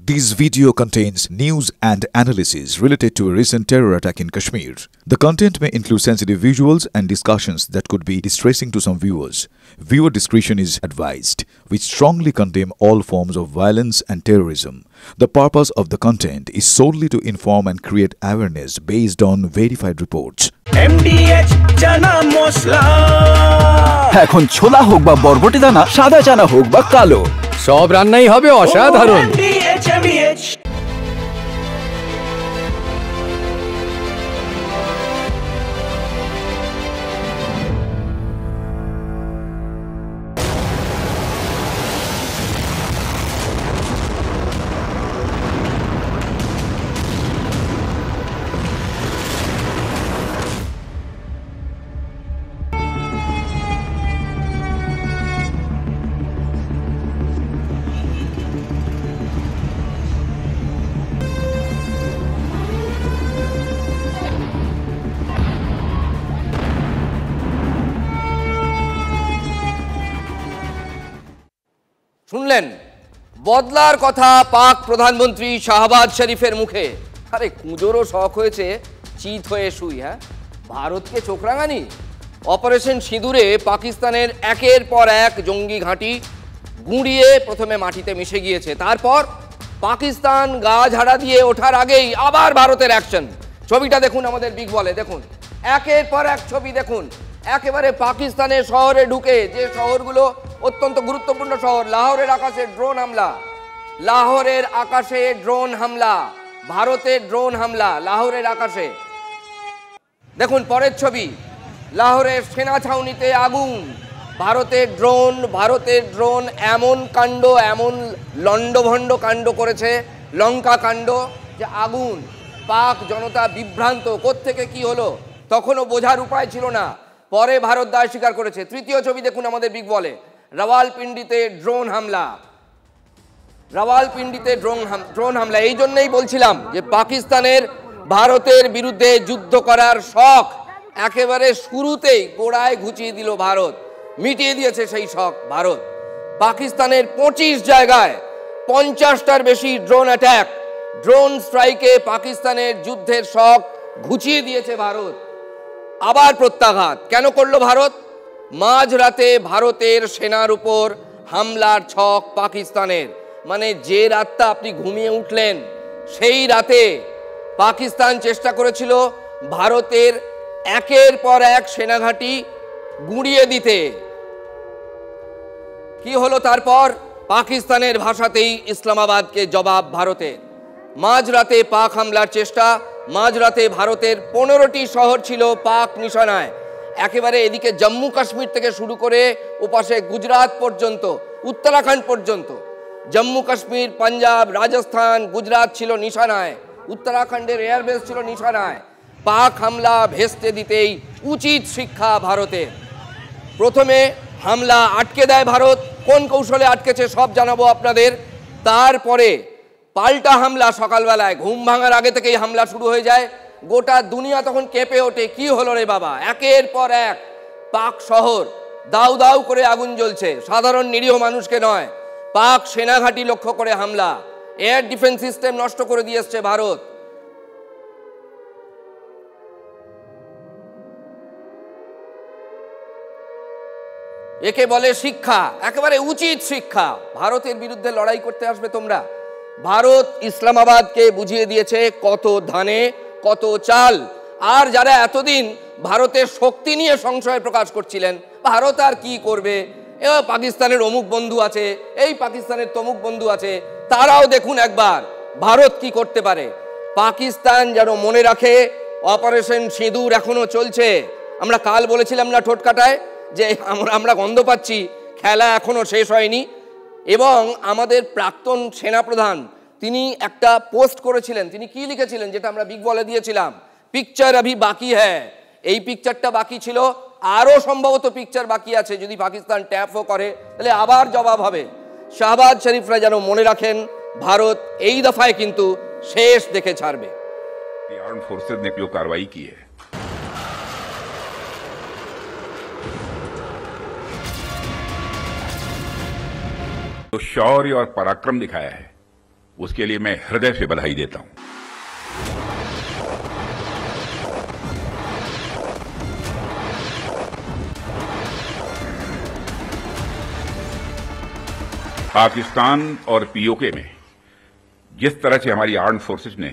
This video contains news and analysis related to a recent terror attack in Kashmir. The content may include sensitive visuals and discussions that could be distressing to some viewers. Viewer discretion is advised. We strongly condemn all forms of violence and terrorism. The purpose of the content is solely to inform and create awareness based on verified reports. MDH chana masala এখন ছোলা হোক বা বরবটি দানা, সাদা চানা হোক বা কালো, সব রান্নাই হবে অসাধারণ। MDH শুনলেন বদলার কথা পাক প্রধানমন্ত্রী শাহবাজ শরীফের মুখে। আরে কুঁজোরও শখ হয়েছে চিত হয়ে শুই। হ্যাঁ, ভারতকে চোখ রাঙানি। অপারেশন সিঁদুরে পাকিস্তানের একের পর এক জঙ্গি ঘাঁটি গুঁড়িয়ে প্রথমে মাটিতে মিশে গিয়েছে, তারপর পাকিস্তান গা ঝাড়া দিয়ে ওঠার আগেই আবার ভারতের অ্যাকশন। ছবিটা দেখুন আমাদের বিগ বলে, দেখুন একের পর এক ছবি দেখুন। একেবারে পাকিস্তানের শহরে ঢুকে, যে শহরগুলো অত্যন্ত গুরুত্বপূর্ণ শহর, লাহোরের আকাশে ড্রোন হামলা, লাহোরের আকাশে ড্রোন হামলা, ভারতের ড্রোন হামলা লাহোরের আকাশে। দেখুন পরের ছবি, লাহোরের সেনা ছাউনিতে আগুন, ভারতের ড্রোন এমন কাণ্ড, এমন লণ্ডভণ্ড কাণ্ড করেছে, লঙ্কা কাণ্ড, যে আগুন, পাক জনতা বিভ্রান্ত, কোত্থেকে কি হলো তখনও বোঝার উপায় ছিল না। পরে ভারত দায় স্বীকার করেছে। তৃতীয় ছবি দেখুন আমাদের বিগ বলে, রাওয়ালপিন্ডিতে ড্রোন হামলা, রাওয়ালপিন্ডিতে ড্রোন হামলা। এই জন্যই বলছিলাম যে পাকিস্তানের ভারতের বিরুদ্ধে যুদ্ধ করার শখ একেবারে শুরুতেই গোড়ায় ঘুচিয়ে দিল ভারত, মিটিয়ে দিয়েছে সেই শখ ভারত। পাকিস্তানের 25 জায়গায় 50টার বেশি ড্রোন অ্যাটাক, ড্রোন স্ট্রাইকে পাকিস্তানের যুদ্ধের শখ ঘুচিয়ে দিয়েছে ভারত। আবার প্রত্যাঘাত কেন করলো ভারত? মাঝরাতে ভারতের সেনার উপর হামলার ছক পাকিস্তানের। মানে যে রাতটা আপনি ঘুমিয়ে উঠলেন সেই রাতে পাকিস্তান চেষ্টা করেছিল ভারতের একের পর এক সেনাঘাঁটি গুঁড়িয়ে দিতে। কি হলো তারপর? পাকিস্তানের ভাষাতেই ইসলামাবাদকে জবাব ভারতের। মাঝরাতে পাক হামলার চেষ্টা, মাঝরাতে ভারতের 15টি শহর ছিল পাক নিশানায়। একেবারে এদিকে জম্মু কাশ্মীর থেকে শুরু করে ওপাশে গুজরাট পর্যন্ত, উত্তরাখণ্ড পর্যন্ত, জম্মু কাশ্মীর, পাঞ্জাব, রাজস্থান, গুজরাট ছিল নিশানায়, উত্তরাখণ্ডের এয়ারবেস ছিল নিশানায়। পাক হামলা ভেস্তে দিতেই উচিত শিক্ষা ভারতের। প্রথমে হামলা আটকে দেয় ভারত, কোন কৌশলে আটকেছে সব জানাবো আপনাদের। তারপরে পাল্টা হামলা, সকালবেলায় ঘুম ভাঙার আগে থেকেই হামলা শুরু হয়ে যায়। গোটা দুনিয়া তখন কেঁপে ওঠে, কি হলো রে বাবা, একের পর এক পাক শহর দাউ দাউ করে আগুন জ্বলছে। সাধারণ নিরীহ মানুষকে নয়, পাক সেনাঘাঁটি লক্ষ্য করে হামলা, এয়ার ডিফেন্স সিস্টেম নষ্ট করে দিয়ে এসছে ভারত। একে বলে শিক্ষা, একেবারে উচিত শিক্ষা। ভারতের বিরুদ্ধে লড়াই করতে আসবে তোমরা। ভারত ইসলামাবাদকে বুঝিয়ে দিয়েছে কত ধানে কত চাল। আর যারা এতদিন ভারতের শক্তি নিয়ে সংশয় প্রকাশ করছিলেন, ভারত আর কি করবে, পাকিস্তানের অমুক বন্ধু আছে, এই পাকিস্তানের তমুক বন্ধু আছে, তারাও দেখুন একবার ভারত কি করতে পারে। পাকিস্তান যেন মনে রাখে অপারেশন সিঁদুর এখনো চলছে। আমরা কাল বলেছিলাম না ঠোঁটকাটায় যে আমরা গন্ধ পাচ্ছি, খেলা এখনো শেষ হয়নি। এবং আমাদের প্রাক্তন সেনাপ্রধান তিনি একটা পোস্ট করেছিলেন, তিনি কি লিখেছিলেন, যেটা আমরা বিগ বলে দিয়েছিলাম, পিকচার আভি বাকি হ্যায়। এই পিকচারটা বাকি ছিল, আরও সম্ভবত পিকচার বাকি আছে। যদি পাকিস্তান ট্যাপও করে তাহলে আবার জবাব হবে। শাহবাজ শরীফরা যেন মনে রাখেন, ভারত এই দফায় কিন্তু শেষ দেখে ছাড়বে। आर्म्ड फोर्सेस ने जो कार्रवाई की है, जो शौर्य और पराक्रम दिखाया है, उसके लिए मैं हृदय से बधाई देता हूं। पाकिस्तान और पीओके में जिस तरह से हमारी आर्म्ड फोर्सेस ने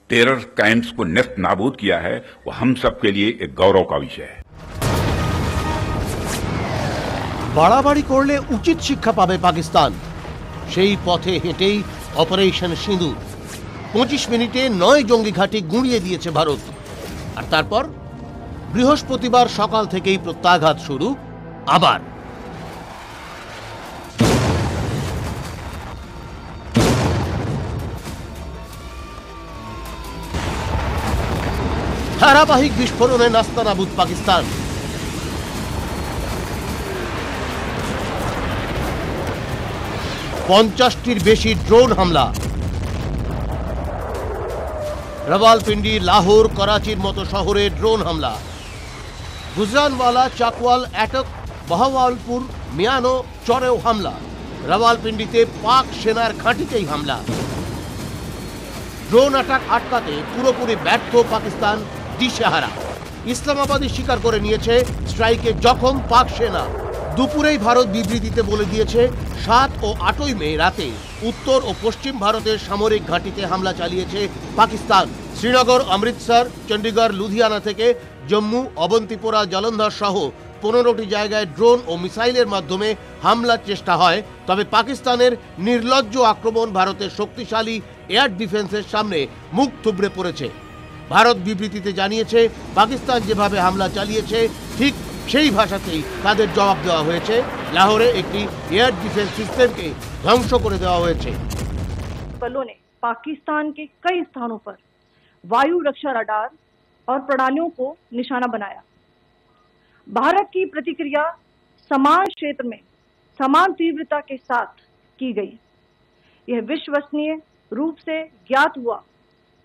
टेरर कैंप्स को नेस्त नाबूद किया है, वो हम सबके लिए एक गौरव का विषय है। বাড়াবাড়ি করলে উচিত শিক্ষা পাবে পাকিস্তান, সেই পথে হেঁটেই অপারেশন সিঁদুর। 25 মিনিটে 9 জঙ্গি ঘাঁটি গুঁড়িয়ে দিয়েছে ভারত। আর তারপর বৃহস্পতিবার সকাল থেকেই প্রত্যাঘাত শুরু আবার। ধারাবাহিক বিস্ফোরণে নাস্তানাবুদ পাকিস্তান। পঞ্চাশটির বেশি ড্রোন হামলা। রাওয়ালপিন্ডি, লাহোর, করাচির মতো শহরে ড্রোন হামলা। গুজরানওয়ালা, চাকওয়াল, অ্যাটক, বহাওয়ালপুর, মিয়ানো চরেও হামলা। রাওয়ালপিন্ডিতে পাক সেনার ঘাঁটিতেই হামলা। ড্রোন অ্যাটাক আটকাতে পুরোপুরি ব্যর্থ পাকিস্তান, দিশেহারা। ইসলামাবাদই স্বীকার করে নিয়েছে স্ট্রাইকে জখম পাক সেনা। দুপুরেই ভারত বিবৃতিতে বলে দিয়েছে 7 ও 8ই মে রাতে উত্তর ও পশ্চিম ভারতের সামরিক ঘাঁটিতে হামলা চালিয়েছে পাকিস্তান। শ্রীনগর, অমৃতসর, চণ্ডীগড়, লুধিয়ানা থেকে জম্মু, অবন্তিপোরা, জলন্ধর সহ 15টি জায়গায় ড্রোন ও মিসাইলের মাধ্যমে হামলার চেষ্টা হয়। তবে পাকিস্তানের নির্লজ্জ আক্রমণ ভারতের শক্তিশালী এয়ার ডিফেন্সের সামনে মুখ থুবড়ে পড়েছে। ভারত বিবৃতিতে জানিয়েছে, পাকিস্তান যেভাবে হামলা চালিয়েছে ঠিক সেই ভাষাতেই তাদের জবাব দেওয়া হয়েছে। লাহোরে একটি এয়ার ডিফেন্স সিস্টেমকে ধ্বংস করে দেওয়া হয়েছে। बलों ने पाकिस्तान के कई स्थानों पर वायु रक्षा रडार और प्रणालियों को निशाना बनाया। भारत की प्रतिक्रिया समान क्षेत्र में समान तीव्रता के साथ की गई। यह विश्वसनीय रूप से ज्ञात हुआ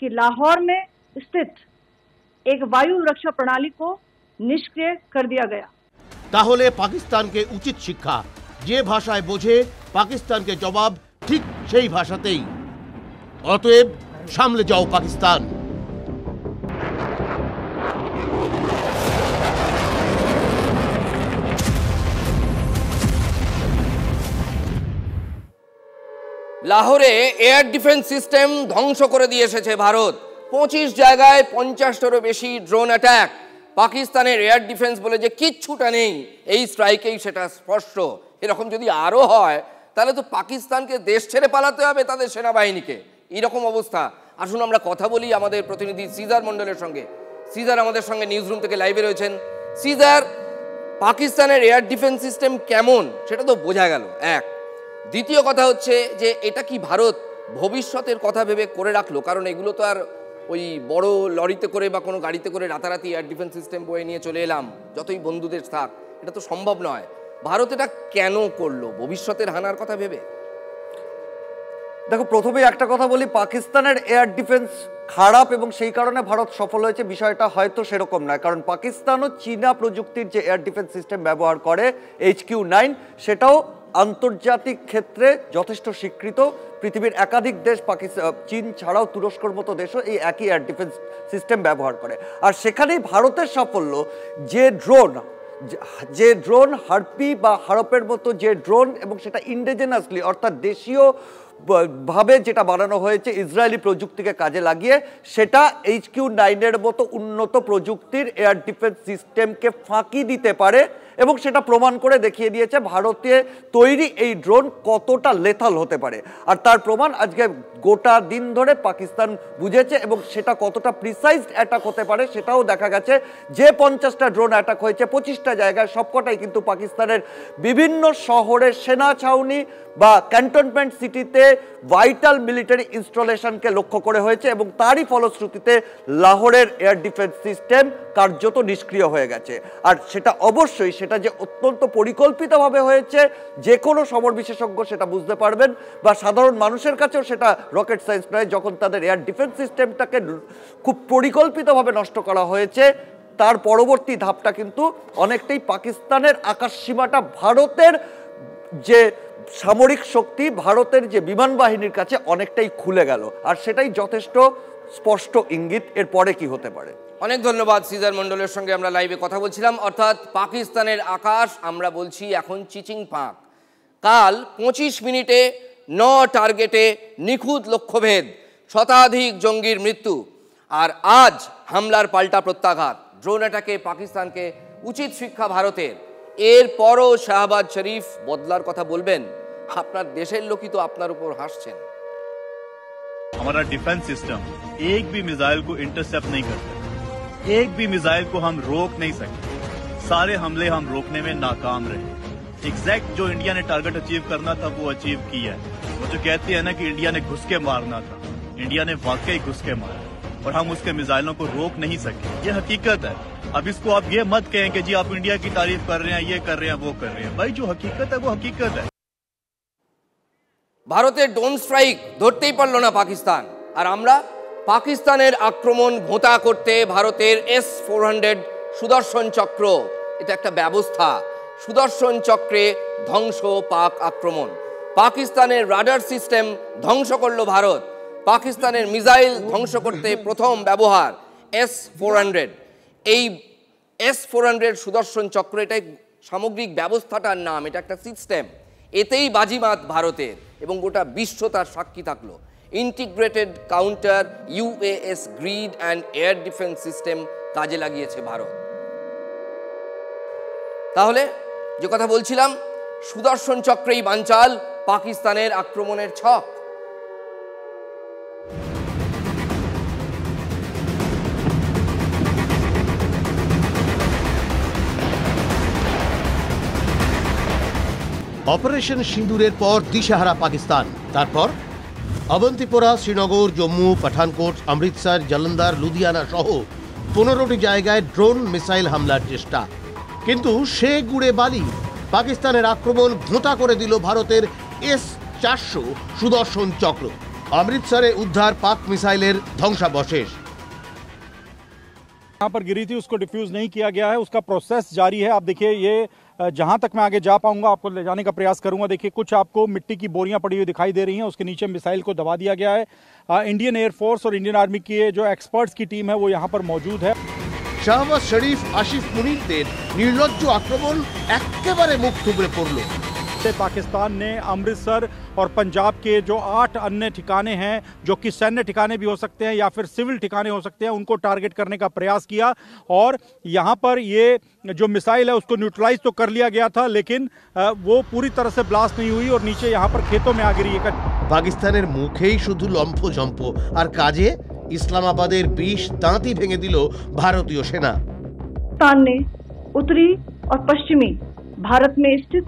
कि लाहौर में स्थित एक वायु रक्षा प्रणाली को निष्क्रिय कर दिया गया। তাহলে পাকিস্তানকে উচিত শিক্ষা, যে ভাষায় বোঝে পাকিস্তানকে জবাব ঠিক সেই ভাষাতেই। অতএব সামলে যাও পাকিস্তান। লাহোরে এয়ার ডিফেন্স সিস্টেম ধ্বংস করে দিয়ে এসেছে ভারত। 25 জায়গায় 50টারও বেশি ড্রোন অ্যাটাক। পাকিস্তানের এয়ার ডিফেন্স বলে যে কিচ্ছুটা নেই, এই স্ট্রাইকেই সেটা স্পষ্ট। এরকম যদি আরও হয় তাহলে তো পাকিস্তানকে দেশ ছেড়ে পালাতে হবে তাদের সেনাবাহিনীকে। এইরকম অবস্থা। আসুন আমরা কথা বলি আমাদের প্রতিনিধি সিজার মণ্ডলের সঙ্গে। সিজার আমাদের সঙ্গে নিউজ রুম থেকে লাইভে রয়েছেন। সিজার, পাকিস্তানের এয়ার ডিফেন্স সিস্টেম কেমন সেটা তো বোঝা গেল এক। দ্বিতীয় কথা হচ্ছে যে এটা কি ভারত ভবিষ্যতের কথা ভেবে করে রাখলো? কারণ এগুলো তো আর ওই বড় লরিতে করে বা কোনো গাড়িতে করে রাতারাতি এয়ার ডিফেন্স সিস্টেম বয়ে নিয়ে চলে এলাম যতই বন্ধুদের থাক, এটা তো সম্ভব নয়। ভারত এটা কেন করলো? ভবিষ্যতের হানার কথা ভেবে? দেখো, প্রথমেই একটা কথা বলি, পাকিস্তানের এয়ার ডিফেন্স খারাপ এবং সেই কারণে ভারত সফল হয়েছে বিষয়টা হয়তো সেরকম নয়। কারণ পাকিস্তানও চীনা প্রযুক্তির যে এয়ার ডিফেন্স সিস্টেম ব্যবহার করে HQ-9, সেটাও আন্তর্জাতিক ক্ষেত্রে যথেষ্ট স্বীকৃত। পৃথিবীর একাধিক দেশ, চীন ছাড়াও তুরস্কর মতো দেশও এই একই এয়ার ডিফেন্স সিস্টেম ব্যবহার করে। আর সেখানেই ভারতের সাফল্য। যে ড্রোন হার্পি বা হারপের মতো যে ড্রোন, এবং সেটা ইন্ডিজেনাসলি অর্থাৎ দেশীয় ভাবে যেটা বানানো হয়েছে ইসরায়েলি প্রযুক্তিকে কাজে লাগিয়ে, সেটা HQ-9-এর মতো উন্নত প্রযুক্তির এয়ার ডিফেন্স সিস্টেমকে ফাঁকি দিতে পারে এবং সেটা প্রমাণ করে দেখিয়ে দিয়েছে ভারতে তৈরি এই ড্রোন কতটা লেথাল হতে পারে। আর তার প্রমাণ আজকে গোটা দিন ধরে পাকিস্তান বুঝেছে এবং সেটা কতটা প্রিসাইজড অ্যাটাক হতে পারে সেটাও দেখা গেছে। যে 50টা ড্রোন অ্যাটাক হয়েছে 25টা জায়গায়, সবকটাই কিন্তু পাকিস্তানের বিভিন্ন শহরের সেনা ছাউনি বা ক্যান্টনমেন্ট সিটিতে ভাইটাল মিলিটারি ইনস্টলেশনকে লক্ষ্য করে হয়েছে এবং তারই ফলশ্রুতিতে লাহোরের এয়ার ডিফেন্স সিস্টেম কার্যত নিষ্ক্রিয় হয়ে গেছে। আর সেটা অবশ্যই, সেটা যে অত্যন্ত পরিকল্পিতভাবে হয়েছে যে কোনো সমর বিশেষজ্ঞ সেটা বুঝতে পারবেন, বা সাধারণ মানুষের কাছেও সেটা রকেট সায়েন্স নয়। যখন তাদের এয়ার ডিফেন্স সিস্টেমটাকে খুব পরিকল্পিতভাবে নষ্ট করা হয়েছে, তার পরবর্তী ধাপটা কিন্তু অনেকটাই পাকিস্তানের আকাশ সীমাটা ভারতের যে সামরিক শক্তি ভারতের যে বিমান বাহিনীর কাছে অনেকটাই খুলে গেল, আর সেটাই যথেষ্ট স্পষ্ট ইঙ্গিত এর পরে কি হতে পারে। অনেক ধন্যবাদ সিজার মণ্ডলের সঙ্গে আমরা লাইভে কথা বলছিলাম। অর্থাৎ পাকিস্তানের আকাশ আমরা বলছি এখন চিচিং পাক। কাল 25 মিনিটে 9 টার্গেটে নিখুঁত লক্ষ্যভেদ, শতাধিক জঙ্গির মৃত্যু, আর আজ হামলার পাল্টা প্রত্যাঘাত, ড্রোন অ্যাটাকে পাকিস্তানকে উচিত শিক্ষা ভারতের। এরপরও শাহবাজ শরীফ বদলার কথা বলবেন? আপনার দেশের লোকই তো আপনার উপর হাসছেন। हमारा डिफेंस सिस्टम एक भी मिसाइल को इंटरसेप्ट नहीं कर सकता, एक भी मिसाइल को हम रोक नहीं सकते। सारे हमले हम रोकने में नाकाम रहे। एग्जैक्ट जो इंडिया ने टारगेट अचीव करना था वो अचीव किया है। वो जो कहती है ना कि इंडिया ने घुस के मारना था, इंडिया ने वाकई घुस के मारा और हम उसके मिसाइलों को रोक नहीं सके। ये हकीकत है। अब इसको आप ये मत कहें कि जी आप इंडिया की तारीफ कर रहे हैं, ये कर रहे हैं, वो कर रहे हैं। भाई जो हकीकत है वो हकीकत है। ভারতের ড্রোন স্ট্রাইক ধরতেই পারল না পাকিস্তান, আর আমরা পাকিস্তানের আক্রমণ ভোঁতা করতে ভারতের S-400 সুদর্শন চক্র, এটা একটা ব্যবস্থা। সুদর্শন চক্রে ধ্বংস পাক আক্রমণ। পাকিস্তানের রাডার সিস্টেম ধ্বংস করল ভারত। পাকিস্তানের মিসাইল ধ্বংস করতে প্রথম ব্যবহার S-400। এই S-400 সুদর্শন চক্র, এটাই সামগ্রিক ব্যবস্থাটার নাম, এটা একটা সিস্টেম। এতেই বাজিমাত ভারতের, এবং গোটা বিশ্ব তার সাক্ষী থাকলো। Integrated counter UAS grid and air defence system কাজে লাগিয়েছে ভারত। তাহলে যে কথা বলছিলাম, সুদর্শন চক্রেই বানচাল পাকিস্তানের আক্রমণের ছক। অপারেশন সিঁদুরের পর দিশাহারা পাকিস্তান, তারপর অবন্তিপোরা, শ্রীনগর, জম্মু, পাঠানকোট, অমৃতসর, জলন্দর, লুধিয়ানা সহ 15টি জায়গায় ড্রোন মিসাইল হামলার চেষ্টা। কিন্তু সে গুড়ে বালি, পাকিস্তানের আক্রমণ ভোঁতা করে দিল ভারতের S-400 সুদর্শন চক্র। অমৃতসরে উদ্ধার পাক মিসাইলের ধ্বংসাবশেষ। यहाँ पर गिरी थी उसको डिफ्यूज नहीं किया गया है, उसका प्रोसेस जारी है। आप देखिए, ये जहां तक मैं आगे जा पाऊंगा आपको ले जाने का प्रयास करूंगा। देखिए, कुछ आपको मिट्टी की बोरियां पड़ी हुई दिखाई दे रही हैं, उसके नीचे मिसाइल को दबा दिया गया है। इंडियन एयरफोर्स और इंडियन आर्मी की जो एक्सपर्ट्स की टीम है वो यहाँ पर मौजूद है। শাহবাজ শরীফ, আসিফ মুনিরদের নির্লজ্জ আক্রমণ একেবারে মুখ থুবড়ে পড়ল। पाकिस्तान ने अमृतसर और पंजाब के जो 8 अन्य ठिकाने हैं, जो कि सैन्य ठिकाने भी हो सकते हैं या फिर सिविल ठिकाने हो सकते हैं, उनको टारगेट करने का प्रयास किया। और यहाँ पर ये जो मिसाइल है उसको न्यूट्रलाइज तो कर लिया गया था, लेकिन वो पूरी तरह से ब्लास्ट नहीं हुई और नीचे यहाँ पर खेतों में आ गिरी। পাকিস্তানের মুখেই শুধু লম্ফঝম্প, আর কাজে ইসলামাবাদের 20 দাঁতই ভেঙে দিল ভারতীয় সেনা। पाकिस्तान ने उत्तरी और पश्चिमी भारत में स्थित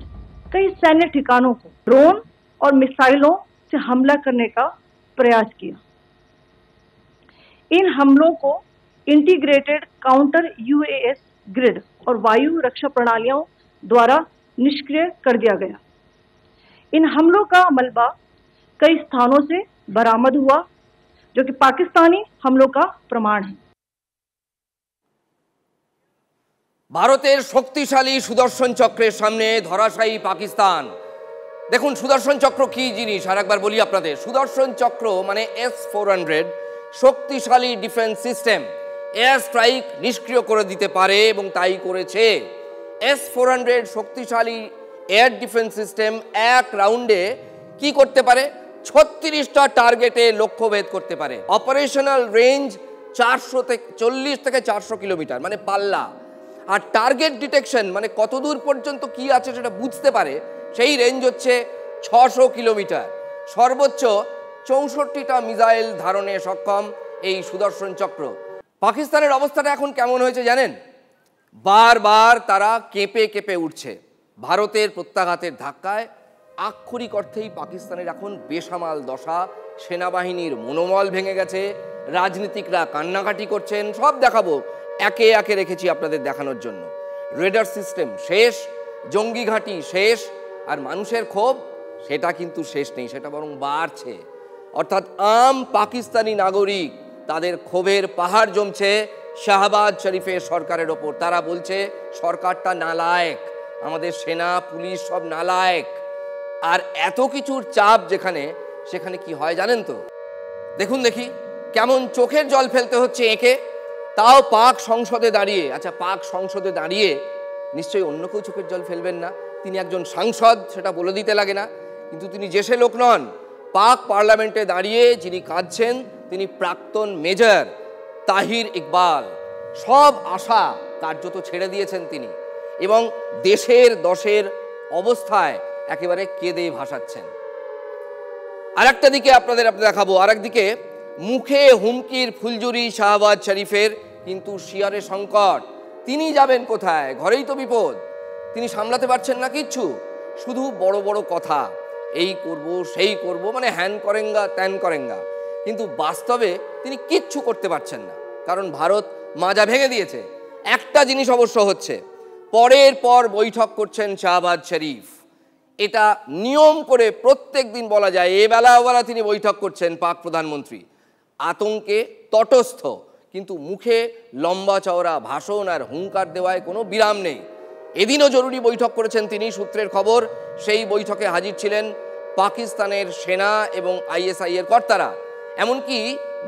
कई सैन्य ठिकानों को ड्रोन और मिसाइलों से हमला करने का प्रयास किया। इन हमलों को इंटीग्रेटेड काउंटर UAS ग्रिड और वायु रक्षा प्रणालियों द्वारा निष्क्रिय कर दिया गया। इन हमलों का मलबा कई स्थानों से बरामद हुआ, जो कि पाकिस्तानी हमलों का प्रमाण है। ভারতের শক্তিশালী সুদর্শন চক্রের সামনে ধরাশায়ী পাকিস্তান। দেখুন সুদর্শন চক্র কি জিনিস আর একবার বলি আপনাদের। সুদর্শন চক্র মানে S-400 শক্তিশালী ডিফেন্স সিস্টেম। এয়ার স্ট্রাইক নিষ্ক্রিয় করে দিতে পারে এবং তাই করেছে। S-400 শক্তিশালী এয়ার ডিফেন্স সিস্টেম এক রাউন্ডে কি করতে পারে? 36টা টার্গেটে লক্ষ্যভেদ করতে পারে। অপারেশনাল রেঞ্জ 40 থেকে 400 কিলোমিটার, মানে পাল্লা। আর টার্গেট ডিটেকশন মানে কতদূর পর্যন্ত কি আছে সেটা বুঝতে পারে, সেই রেঞ্জ হচ্ছে 600 কিলোমিটার। সর্বোচ্চ 64টা মিসাইল ধারণে সক্ষম এই সুদর্শন চক্র। পাকিস্তানের অবস্থাটা এখন কেমন হয়েছে জানেন? বারবার তারা কেঁপে কেঁপে উঠছে ভারতের প্রত্যাঘাতের ধাক্কায়। আক্ষরিক অর্থেই পাকিস্তানের এখন বেসামাল দশা। সেনাবাহিনীর মনোবল ভেঙে গেছে, রাজনীতিকরা কান্নাকাটি করছেন। সব দেখাবো, একে একে রেখেছি আপনাদের দেখানোর জন্য। রেডার সিস্টেম শেষ, জঙ্গি ঘাঁটি শেষ, আর মানুষের ক্ষোভ সেটা কিন্তু শেষ নেই, সেটা বরং বাড়ছে। অর্থাৎ আম পাকিস্তানি নাগরিক তাদের ক্ষোভের পাহাড় জমছে শাহবাজ শরীফের সরকারের ওপর। তারা বলছে সরকারটা নালায়েক, আমাদের সেনা পুলিশ সব নালায়েক, আর এত কিছুর চাপ যেখানে, সেখানে কি হয় জানেন তো? দেখুন দেখি কেমন চোখের জল ফেলতে হচ্ছে একে, তাও পাক সংসদে দাঁড়িয়ে। আচ্ছা, পাক সংসদে দাঁড়িয়ে নিশ্চয়ই অন্য কেউ চোখের জল ফেলবেন না, তিনি একজন সাংসদ, সেটা বলে দিতে লাগে না। কিন্তু তিনি জেসে লোক নন। পাক পার্লামেন্টে দাঁড়িয়ে যিনি কাঁদছেন তিনি প্রাক্তন মেজর তাহির ইকবাল। সব আশা কার্যত ছেড়ে দিয়েছেন তিনি, এবং দেশের দশের অবস্থায় একেবারে কেঁদে ভাসাচ্ছেন। আরেকটা দিকে আপনাদের দেখাবো, আরেকদিকে মুখে হুমকির ফুলঝুরি শাহবাজ শরীফের, কিন্তু শিয়ারে সংকট। তিনি যাবেন কোথায়? ঘরেই তো বিপদ। তিনি সামলাতে পারছেন না কিচ্ছু, শুধু বড় বড় কথা, এই করব সেই করব, মানে হ্যান করেঙ্গা ত্যান করেঙ্গা, কিন্তু বাস্তবে তিনি কিচ্ছু করতে পারছেন না, কারণ ভারত মাজা ভেঙে দিয়েছে। একটা জিনিস অবশ্য হচ্ছে, পরের পর বৈঠক করছেন শাহবাজ শরীফ। এটা নিয়ম করে প্রত্যেক দিন বলা যায়, এবেলা ওবেলা তিনি বৈঠক করছেন পাক প্রধানমন্ত্রী। আতঙ্কে তটস্থ, কিন্তু মুখে লম্বা চওড়া ভাষণ আর হুঙ্কার দেওয়ায় কোনো বিরাম নেই। এদিনও জরুরি বৈঠক করেছেন তিনি, সূত্রের খবর সেই বৈঠকে হাজির ছিলেন পাকিস্তানের সেনা এবং ISI এর কর্তারা। এমনকি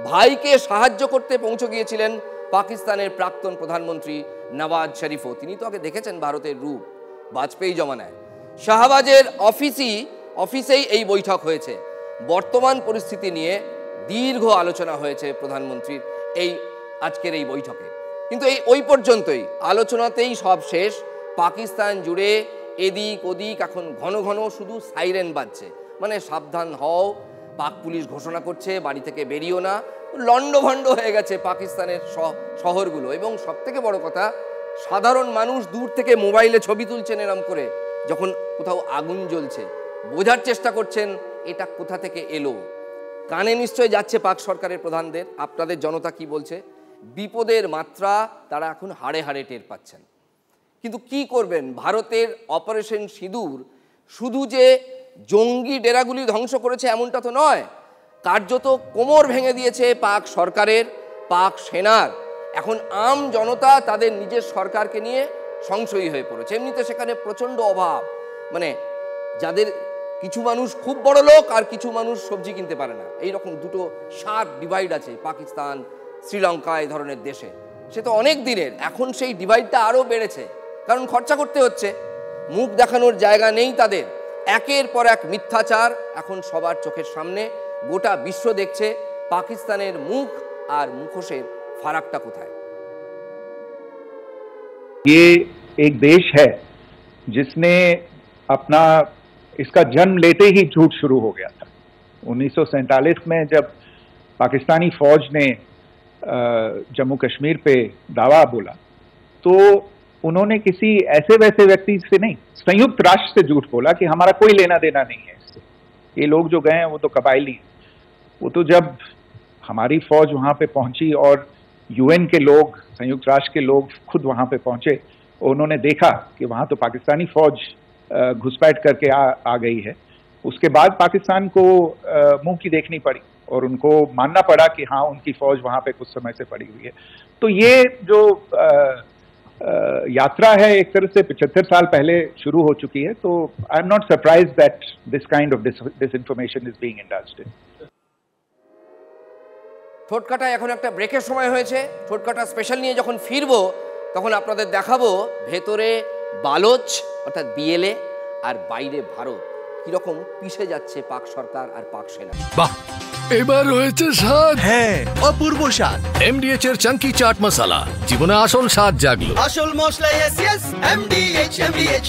ভাইকে সাহায্য করতে পৌঁছে গিয়েছিলেন পাকিস্তানের প্রাক্তন প্রধানমন্ত্রী নওয়াজ শরীফও। তিনি তো আগে দেখেছেন ভারতের রূপ বাজপেয়ী জমানায়। শাহবাজের অফিসেই এই বৈঠক হয়েছে। বর্তমান পরিস্থিতি নিয়ে দীর্ঘ আলোচনা হয়েছে প্রধানমন্ত্রীর আজকের এই বৈঠকে, কিন্তু ওই পর্যন্তই, আলোচনাতেই সব শেষ। পাকিস্তান জুড়ে এদিক ওদিক এখন ঘন ঘন শুধু সাইরেন বাজছে, মানে সাবধান হও। পাক পুলিশ ঘোষণা করছে বাড়ি থেকে বেরিও না। লন্ডভন্ড হয়ে গেছে পাকিস্তানের শহরগুলো, এবং সবথেকে বড় কথা, সাধারণ মানুষ দূর থেকে মোবাইলে ছবি তুলছেন এরম করে, যখন কোথাও আগুন জ্বলছে, বোঝার চেষ্টা করছেন এটা কোথা থেকে এলো। কানে নিশ্চয় যাচ্ছে পাক সরকারের প্রধানদের, আপনাদের জনতা কি বলছে। বিপদের মাত্রা তারা এখন হাড়ে হাড়ে টের পাচ্ছেন। কিন্তু কি করবেন? ভারতের অপারেশন সিঁদুর শুধু যে জঙ্গি ডেরাগুলি ধ্বংস করেছে এমনটা তো নয়, কার্যত কোমর ভেঙে দিয়েছে পাক সরকারের, পাক সেনার। এখন আম জনতা তাদের নিজের সরকারকে নিয়ে সংশয়ী হয়ে পড়েছে। এমনিতে সেখানে প্রচণ্ড অভাব, মানে যাদের কিছু মানুষ খুব বড় লোক আর কিছু মানুষ সবজি কিনতে পারে না, এইরকম দুটো শার্প ডিভাইড আছে পাকিস্তান, শ্রীলঙ্কা এই ধরনের দেশে। সে তো অনেক দিনের, এখন সেই ডিভাইডটা আরও বেড়েছে, কারণ খরচা করতে হচ্ছে, মুখ দেখানোর জায়গা নেই তাদের। একের পর এক মিথ্যাচার এখন সবার চোখের সামনে, গোটা বিশ্ব দেখছে পাকিস্তানের মুখ আর মুখোশের ফারাকটা কোথায়। ये एक देश है जिसने अपना इसका जन्म लेते ही झूठ शुरू हो गया था। 1947 में जब पाकिस्तानी फौज ने जम्मू कश्मीर पे दावा बोला, तो उन्होंने किसी ऐसे वैसे व्यक्ति से नहीं, संयुक्त राष्ट्र से झूठ बोला कि हमारा कोई लेना देना नहीं है इससे। ये लोग जो गए हैं वो तो कबायली हैं। वो तो जब हमारी फौज वहां पे पहुंची और UN के लोग, संयुक्त राष्ट्र के लोग खुद वहां पे पहुंचे, उन्होंने देखा कि वहां तो पाकिस्तानी फौज घुसपैठ करके आ गई है, उसके बाद पाकिस्तान को मुंह की देखनी पड़ी और उनको मानना पड़ा कि हाँ, उनकी फौज वहां पे कुछ समय से पड़ी हुई है। तो ये जो यात्रा है एक तरह से 75 साल पहले शुरू हो चुकी है। तो I am not surprised that this kind of disinformation is being indulged in. ঠোঁটকাটায় এখন একটা ব্রেকের সময় হয়েছে। ঠোঁটকাটা স্পেশাল নিয়ে যখন ফিরবো তখন আপনাদের দেখাবো ভেতরে বালোচ অর্থাৎ BLA আর বাইরে ভারত কিরকম পিষে যাচ্ছে পাক সরকার আর পাক সেনা। বাহ, এবার হয়েছে স্বাদ। হ্যাঁ, অপূর্ব স্বাদ। MDH এর চাঙ্কি চাট মশলা, জীবনে আসল স্বাদ জাগলো। আসল মশলা, yes, MDH।